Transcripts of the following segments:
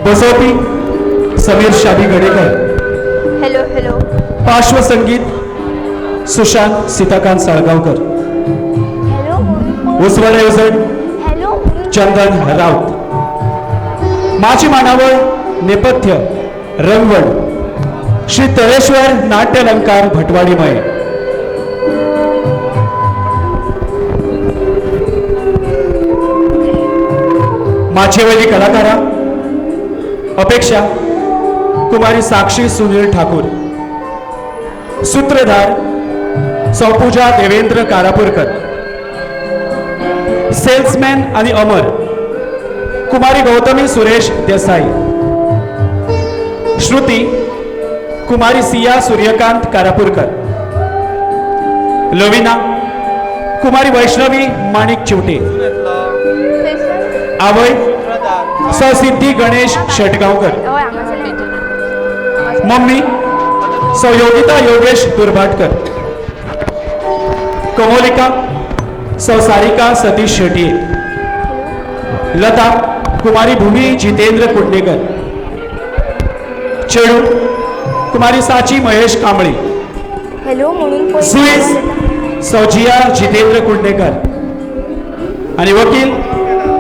बसोपी समीर शादी Gadekar. Hello hello. पार्श्वसंगीत Sushant Sitakant Salgaonkar. Hello उसवाडा युजड हॅलो. चंदन राऊत. माझी मानावळ नेपथ्य रंगवण श्री तळेश्वर नाट्यलंकार भटवाडीमय. माझेवैली कलाकारा अपेक्षा कुमारी साक्षी सुनील ठाकूर. सूत्रधार सौपूजा देवेंद्र कारापूरकर. सेल्समॅन आणि अमर कुमारी गौतमी सुरेश देसाई. श्रुती कुमारी सिया सूर्यकांत कारापूरकर. लवीना कुमारी वैष्णवी माणिक चिवटे. आवय सिद्धी गणेश शेटगावकर. मम्मी योगिता योगेश दुर्भाटकर. कमोलिका सारिका सतीश शेट्टी. लता कुमारी भूमी जितेंद्र कुंडेकर. चेडू कुमारी साची महेश कांबळे. हॅलो म्हणून सुईस सौजिया जितेंद्र कुंडेकर. आणि वकील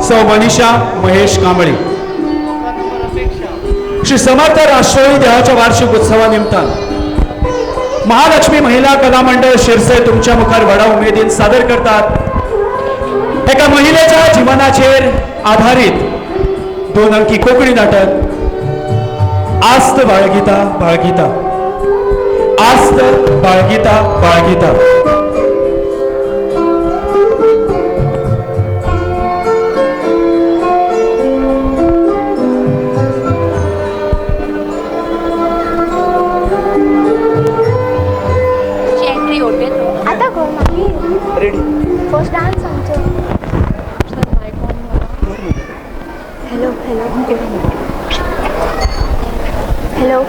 सौ मनीषा महेश कांबळे. श्री समर्थ राष्ट्रवादी देवाच्या वार्षिक उत्सवानिमित्तान महालक्ष्मी महिला कला मंडळ शिरसे तुमच्या मुखार व्हडा उमेदीन सादर करतात एका महिलेच्या जीवनाचेर आधारित 2 अंकी कोंकणी नाटक आस्त बाळगीता बाळगीता. आस्त बाळगीता बाळगीता. फर्स्ट डान्स आमचं. Hello hello hello.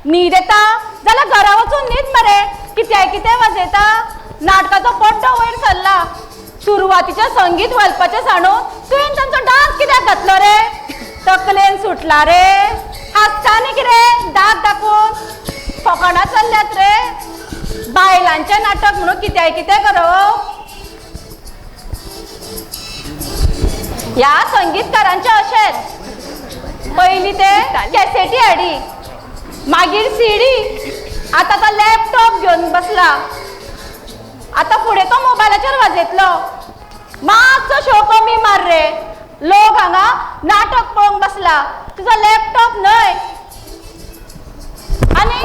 नीट येता जाल्यार घरा वचून न्हीद मरे. कितें वाजयता. नाटकाचो पड्डो वयर सरला. सुरवातीचे संगीत वलपाचे सांडून तुवें तांचो डान्स कित्याक घातलो रे. तकलेन सुटला रे. हांसता न्ही कितें दाग दाखोवन. फकाणां चल्ल्यात रे. बायलांचें नाटक म्हणून कितें करप. ह्या संगीतकारांचे अशेंच. पयलीं ते कॅसेटी हाडी, मागीर सीडी, आतां तो लॅपटॉप घेवन बसला. आतां फुडें तो मोबायलाचेर वाजयतलो. मातसो शो कमी मार रे. लोक हांगा नाटक पळोवंक बसला. तुजो लॅपटॉप न्हय. आनी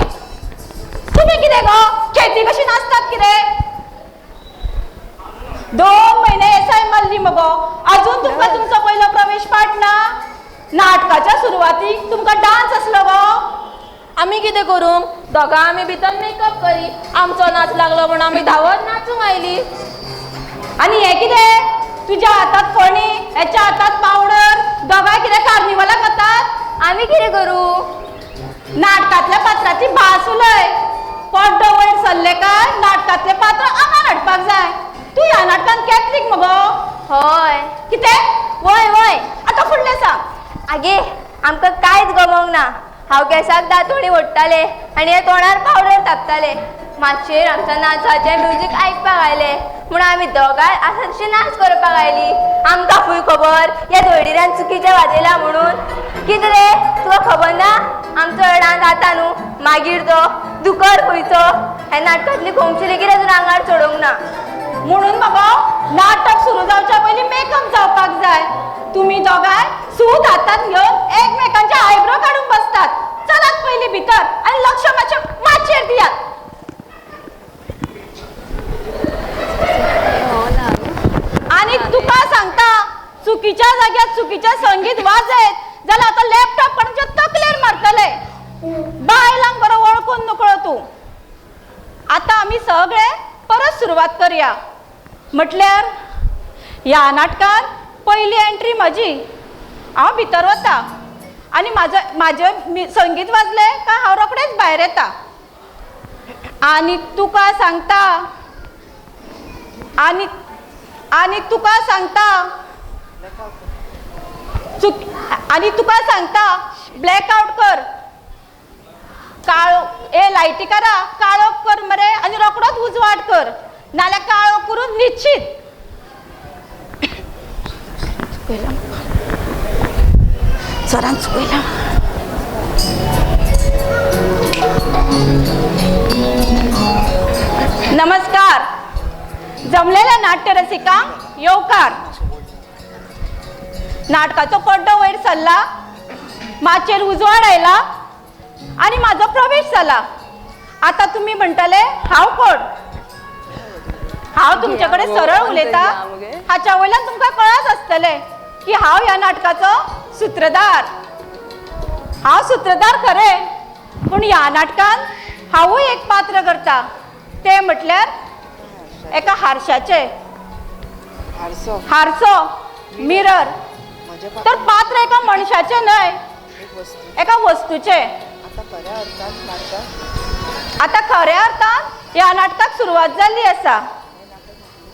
तुम्ही किती गो खेती कशी नाचतात किती 2 महिने एसआय मारली मगो अजून तुमका तुमचा पहिला प्रवेश पाठ ना नाटकाच्या सुरुवातीक तुमका डान्स असलो गो आम्ही कितें करूं दोगां आमी भितर मेकअप करी आमचो नाच लागलो म्हणून आमी धांवत नाचूंक आयली आणि हे कितें तुझ्या हातात फणी याच्या हातात पावडर दोगांय कितें कार्निवला करतात आम्ही कितें करू नाटकातल्या पात्राची भास उलय पड्डो वयर सरले काय नाटकातले पात्र आंगार हाडपाक जाय तू ह्या नाटकान कॅथलीक मगो हय कितें वय वय आता फुडलें सांग आगे आमकां कांयच गमोंक ना हांव केसाक दांतोडी ओडटाले आनी हे तोंडार पावडर थापताले मातशेर आमच्या नाचाचें म्युजीक आयकपाक आयले म्हूण आमी दोगांय आसा तशी नाच करपाक आयली आमकां फूल खबर ह्या धोयडिऱ्यान चुकीचें वाजयला म्हणून कितें रे तुका खबर ना आमचो डान्स आतां न्हू मागीर तो दुकर खंयचो ह्या नाटकांतली खोमची लेगीत अजून आंगार चडोवंक ना म्हणून बाबा नाटक सुरू जावच्या पयलीं मेकअप जावपाक जाय तुम्ही दोगांय सूत हातात घेवन एकमेकांचे आयब्रो काडून बसतात चलात पयलीं भितर आनी लक्ष माचेर दियात आणि तुका सांगता चुकीच्या जाग्यार चुकीचे संगीत वाजयत जाल्यार आता लॅपटॉप कडच्या तकलेर मारतले बायलांक बरो वळखून नकळो तूं आता आमी सगळे परत सुरवात करूया म्हटल्यार ह्या नाटकान पहिली एंट्री म्हजी हांव भितर वता आनी म्हाजें संगीत वाजलें काय हांव रोखडेंच भायर येता आनी तुका सांगता आनी तुका सांगता ब्लॅक आउट कर काळो ए लायटी करा काळो कर मरे आनी रोखडोच उजवाड कर नाल्यार काळो करून निश्चित सरान चुकयला नमस्कार जमलेल्या नाट्य रसिकांक येवकार नाटकाचो पड्डो वयर सरला माचेर उजवाड आयला आणि माझा प्रवेश झाला आता तुम्ही म्हणटले हांव कोण हांव तुमच्याकडे सरळ उलयता हाच्या वयल्यान तुमकां कळत आसतले की हांव ह्या नाटकाचो सूत्रधार हांव सूत्रधार खरें पूण ह्या नाटकान हांवूय एक पात्र करता ते म्हटल्यार एका हारशाचे हारसो मिरर तर पात्र एका मनशाचे न्हय एका वस्तूचे आता खऱ्या अर्थान ह्या नाटकाक सुरवात जाल्ली आसा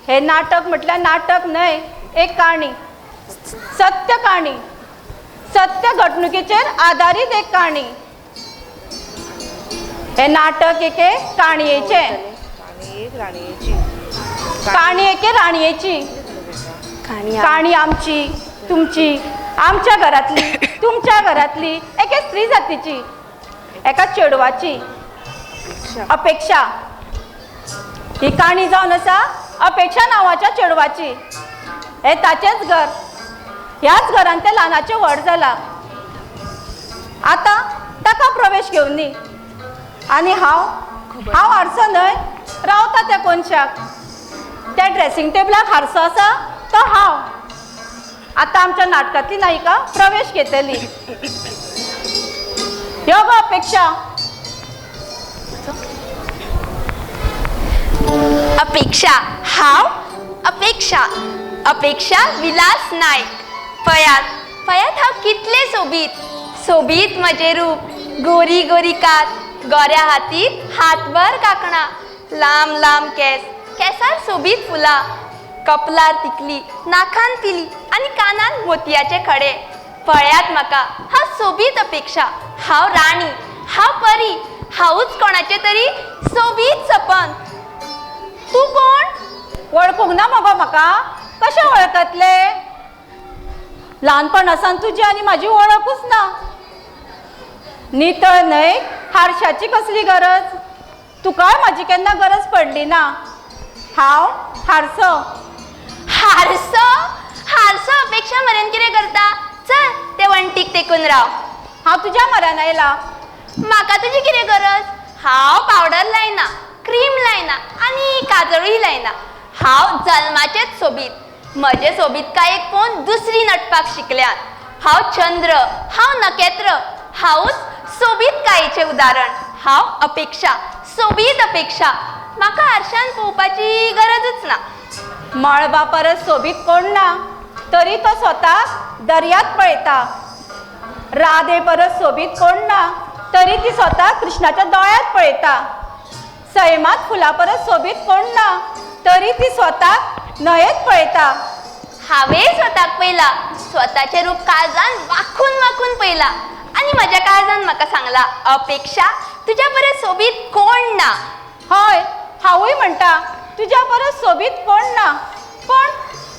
हे नाटक म्हटल्यार नाटक न्हय एक काणी सत्य काणी सत्य घडणुकेचेर आधारीत एक काणी हे नाटक एके काणयेचे काणी एके राणयेची काणी आमची तुमची आमच्या घरातली तुमच्या घरातली एके स्त्री जातीची एका चेडवाची अपेक्षा ही काणी जावन आसा अपेक्षा नावाच्या चेडवाची हे ताचेच घर ह्याच घरान ते ल्हानाचे व्हड जाला आता ताका प्रवेश घेवन दी आनी हांव हारसो न्हय रावता त्या कोनशाक त्या ड्रेसिंग टेबलाक हारसो आसा तो हांव आता आमच्या नाटकातली नायिका प्रवेश घेतली ह्यो गो अपेक्षा अपेक्षा हांव अपेक्षा अपेक्षा विलास नायक पयात हांव कितले सोबीत म्हजें रूप गोरी गोरी कात गोऱ्या हातीर हातभर कांकणां लांब लांब केसार सोबीत फुलां कपलार तिकली नाकान तिली आनी कानान मोतयाचे खडे पळयात म्हाका हांव सोबीत अपेक्षा हांव राणी हांव परी हांवूच कोणाचे तरी सोबीत सपन तूं कोण वळखूंक ना मगो म्हाका कशें वळखतले ल्हानपण आसान तुजी आनी म्हाजी वळखूच ना नितळ न्हय हारशाची कसली गरज तुकाय म्हाजी केन्ना गरज पडली ना हांव हारसो अपेक्षा मरेन कितें करता चल ते वण्टीक तेकून राव हांव तुज्या म्हऱ्यान आयला म्हाका तुजी कितें गरज हांव पावडर लायना, क्रीम लायना आनी काजळूय लायना. हांव जल्माचेच सोबीत. म्हजे सोबीतकायेक पळोवन दुसरी नटपाक शिकल्यात. हांव चंद्र, हांव नखेत्र, हांवूच सोबीतकायेचें उदाहरण. हांव अपेक्षा, सोबीत अपेक्षा. म्हाका आरशान पळोवपाची गरजच ना. मळबा परस सोबीत कोण ना, तरी तो स्वताक दर्यांत पळयता. राधे परस सोबीत कोण ना, तरी ती स्वता कृष्णाच्या दोळ्यांत पळयता. सैमात फुला परस सोबीत कोण ना, तरी ती स्वताक न्हंयेत पळयता. हांवें स्वताक पळयला, स्वताचें रूप काळजान वाखून वाखून पळयला आनी म्हज्या काळजान म्हाका सांगला, अपेक्षा तुज्या परस सोबीत कोण ना. हय, हांवूय म्हणटा तुज्या परस सोबीत कोण ना. पण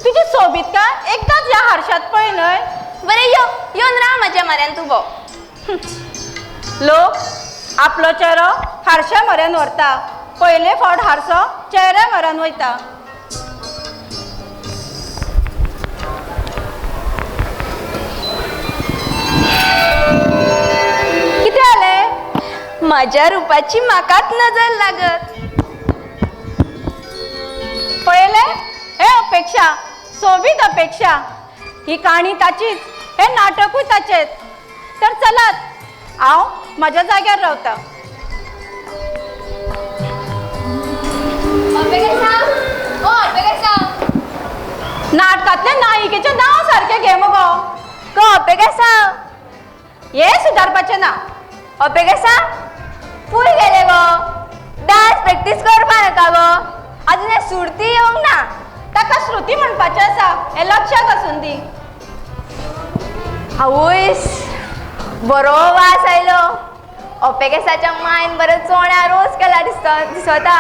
तुजी सोबीतकाय एकदांच ह्या हारशात पळय न्हय. बरें येवन राव म्हज्या म्हऱ्यान तूं भोव. लोक आपलो चेहरो हारशा म्हऱ्यान व्हरता, पयले फावट हारसो चेहऱ्या म्हऱ्यान वयता. कितें जालें? म्हज्या रुपाची म्हाकाच नजर लागत. पळयले, हे अपेक्षा, सोबीत अपेक्षा. ही काणी ताचीच, हे नाटकूय ताचेच. तर चलात, हांव म्हज्या जाग्यार रावता. नाटकांतल्या नायिकेचें नांव सारकें घे मगो. हे सुदारपाचें ना. फूल गेले गो. डान्स प्रॅक्टीस करपा नाका गो. अजून हे सुरती येवंक ना. ताका श्रुती म्हणपाचें आसा, हें लक्षात आसून दी. आवयस, बरो वास आयलो. अपेकेसाच्या मायन बरो चोण्या रोस केला दिसता.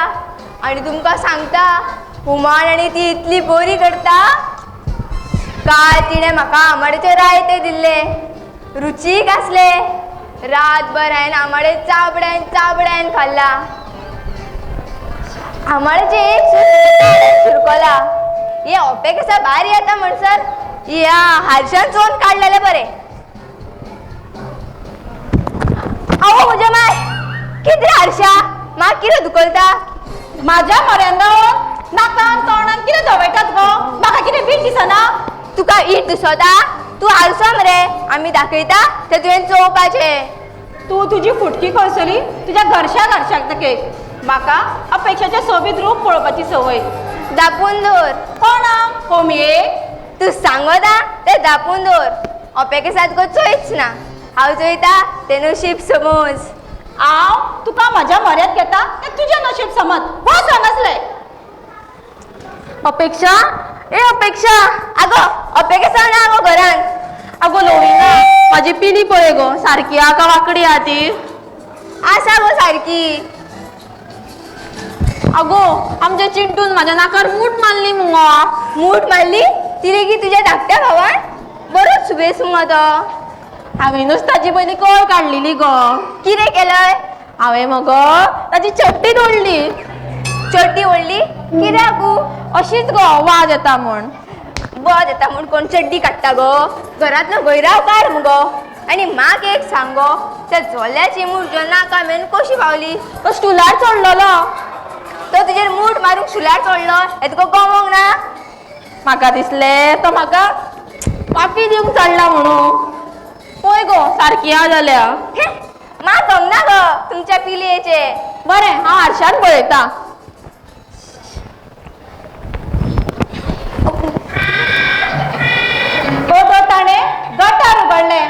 आनी तुमकां सांगता, हुमण आनी ती इतली बरी करता. काल तिणें म्हाका आंबाड्याचे रायते दिल्ले, रुचीक आसले. रातभर हांवें आंबाडे चाबड्यान खाल्ला. आंबाड्याचे एक शिरकोला. हे अपेकेसा भारी येता म्हणसर ह्या हारशान चोन काडलेले बरे. आवो म्हज्या माय, कितें हारशा? म्हाका कितें दुखलता? म्हाज्या म्हऱ्यान रावन नाकान तोंडान कितें धवयतात गो? म्हाका कितें बीट दिसना? तुका ईट दिसता? तूं हारसा मरे, आमी दाखयता तें तुवें चोवपाचें. तूं तुजी फुटकी कळसली तुज्या घरशाक दाखय. म्हाका अपेक्षाचें सोबीत रूप पळोवपाची संवय. दापून दवर. कोणाक? होमयेक? तूं सांगता तें दापून दवर. अपेकेसात गो चोयच ना. हांव चोयता तें नशीब समज. हांव तुका म्हाज्या म्हऱ्यांत घेता तें तुजें नशीब समज. हो सांगसले. अपेक्षा, ए अपेक्षा, आगो अपेक्षा ना आगो घरान. अगो लोविना, माझी पिली पळय गो, सारकी हा का वाकडी हा ती? आसा गो सारकी. अगो आमच्या चिंटून माझ्या नाकार मूठ मारली मुगो. मूठ मारली? तिने की तुझ्या धाकट्या भावान? बरोच सुबेस मग तो. हांवेनूच ताची पयली कळ काडलेली गो. कितें केलंय? हांवें मगो ताची चट्टी तोडली. चड्डी ओडली? कित्याक? अशीच गो वाज येता म्हण. बद येता म्हूण कोण चड्डी काडटा गो? घरांतलो गैराव काड मुगो. आनी म्हाका एक सांग गो, त्या झोल्याची मूठ जेन्ना नाका मेन कशी पावली? तो स्टुलार चडलेलो. तो तुजेर मूठ मारूंक सुलार चडलो हें तुका गमोंक ना? म्हाका दिसलें तो म्हाका पापी दिवंक चडला म्हणून. पळय गो सारकी हा जाल्या. म्हाका गमना गो तुमच्या पिलयेचे. बरें, हांव हारशान पळयता. तो ताणें गटार उगडले.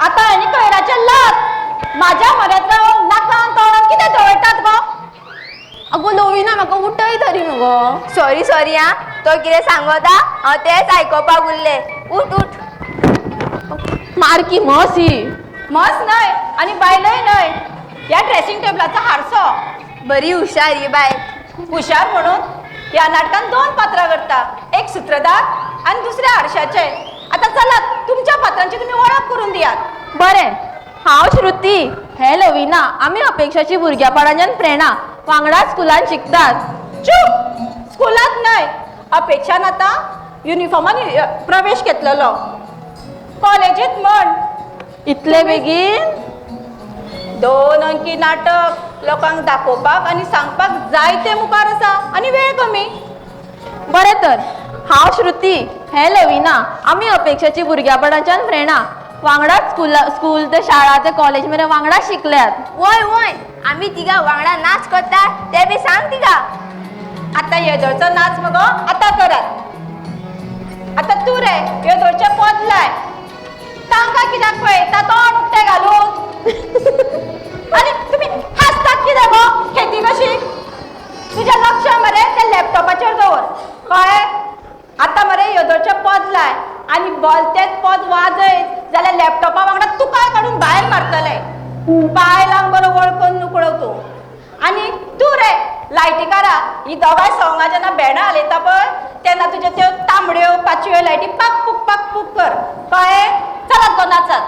आतां आनी कयराचें लात. म्हाज्या म्हऱ्यांत रावन नाकान तोंडान कितें धवयतात गो? अगो लोविना, म्हाका उठय तरी मगो. सॉरी आं, तो कितें सांगता हांव तेंच आयकोपाक उरले. उठ उठ. मारकी मस ही. मस न्हय आनी बायलय न्हय, ह्या ड्रेसिंग टेबलाचो हारसो. बरी हुशार ही बाय. हुशार म्हणून ह्या नाटकान 2 पात्रां करता, एक सूत्रधार आनी दुसऱ्या हारशाचे. आतां चलात, तुमच्या पात्रांची तुमी वळख करून दियात. बरें, हांव श्रुती. हे लोविना, आमी अपेक्षाची भुरग्यापणाच्यान प्रेरणा वांगडा स्कुलान शिकतात. चूप! स्कुलांत न्हय, अपेक्षान आतां युनिफॉर्मान प्रवेश घेतलेलो. कॉलेजीत म्हण. इतले बेगीन? 2 अंकी नाटक लोकांक दाखोवपाक आनी सांगपाक जायते मुखार आसा आनी वेळ कमी. बरें तर हांव श्रुती हें लविना आमी अपेक्षाची भुरग्यापणाच्यान फ्रेंडां वांगडाच स्कूल ते शाळा ते कॉलेज मेरेन वांगडाच शिकल्यात. वय वय आमी तिगा वांगडा नाच करता ते बी सांग तिगा. आता येदोळचो नाच मगो आतां करात. आता तू रे येदोळचे पद लाय. तांकां कित्याक पळयता तोंड उक्तें घालून? आनी तुमी हांसतात कित्याक गो खेती कशी? तुजें लक्ष मरे त्या लॅपटॉपाचेर दवर कळ्ळें? आतां मरे येदोळचे पद लाय आनी बोलतेच पद वाजयत जाल्यार लॅपटॉपा वांगडा तुका काडून भायर मारतले. बायलांक बरो वळखून नुकळो तूं. आनी तूं रे लायटीकारा ही दोगांय सोंगां जेन्ना भेंडां हालयता पळय तेन्ना तुज्यो त्यो तांबड्यो पांचव्यो लायटी पाक पूक कर कळ्ळें? चलात गो नाचात.